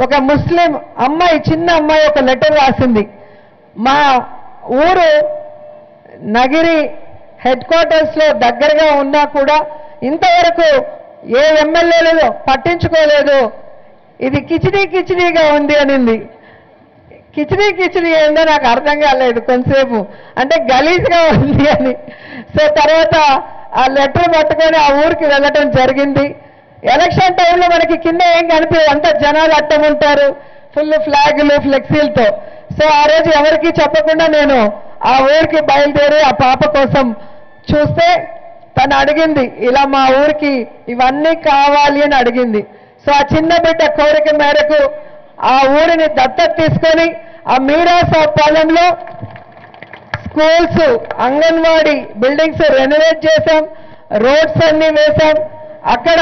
ఒక ముస్లిం అమ్మాయి, చిన్న అమ్మాయి ఒక లెటర్ రాసింది. మా ఊరు నగిరి హెడ్ క్వార్టర్స్లో దగ్గరగా ఉన్నా కూడా ఇంతవరకు ఏ ఎమ్మెల్యేలు పట్టించుకోలేదు, ఇది కిచిడీగా ఉంది అనింది. కిచిడీ ఏందో నాకు అర్థం కాలేదు కొంతసేపు, అంటే గలీజ్గా ఉంది అని. సో తర్వాత ఆ లెటర్ పట్టుకొని ఆ ఊరికి వెళ్ళటం జరిగింది. ఎలక్షన్ టైంలో మనకి కింద ఏం కనిపించదు, అంతా జనాలు అడ్డం ఉంటారు, ఫుల్ ఫ్లాగులు ఫ్లెక్సీలతో. సో ఆ రోజు ఎవరికి చెప్పకుండా నేను ఆ ఊరికి బయలుదేరి ఆ పాప కోసం చూస్తే తను అడిగింది, ఇలా మా ఊరికి ఇవన్నీ కావాలి అని అడిగింది. సో ఆ చిన్న బిడ్డ కోరిక మేరకు ఆ ఊరిని దత్తత తీసుకొని ఆ మీరాస్ పాలెంలో స్కూల్స్, అంగన్వాడీ బిల్డింగ్స్ రెనోవేట్ చేశాం, రోడ్స్ అన్ని వేశాం. అక్కడ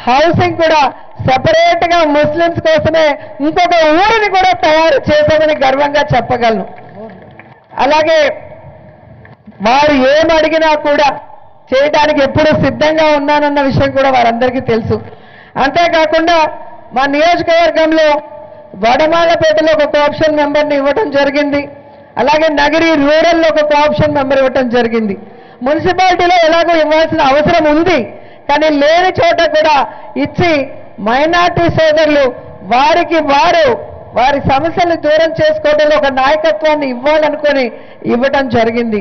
హౌసింగ్ కూడా సెపరేట్ గా ముస్లిమ్స్ కోసమే ఇంకొక ఊరిని కూడా తయారు చేశామని గర్వంగా చెప్పగలను. అలాగే వారు ఏం అడిగినా కూడా చేయడానికి ఎప్పుడూ సిద్ధంగా ఉన్నానన్న విషయం కూడా వారందరికీ తెలుసు. అంతేకాకుండా మా నియోజకవర్గంలో వడమాలపేటలో ఒక కోఆప్షన్ మెంబర్ని ఇవ్వటం జరిగింది. అలాగే నగరి రూరల్లో ఒక కోఆప్షన్ మెంబర్ ఇవ్వటం జరిగింది. మున్సిపాలిటీలో ఎలాగో ఇవ్వాల్సిన అవసరం ఉంది, కానీ లేని చోట కూడా ఇచ్చి మైనార్టీ సోదరులు వారికి వారి సమస్యలు దూరం చేసుకోవడంలో ఒక నాయకత్వాన్ని ఇవ్వాలనుకొని ఇవ్వటం జరిగింది.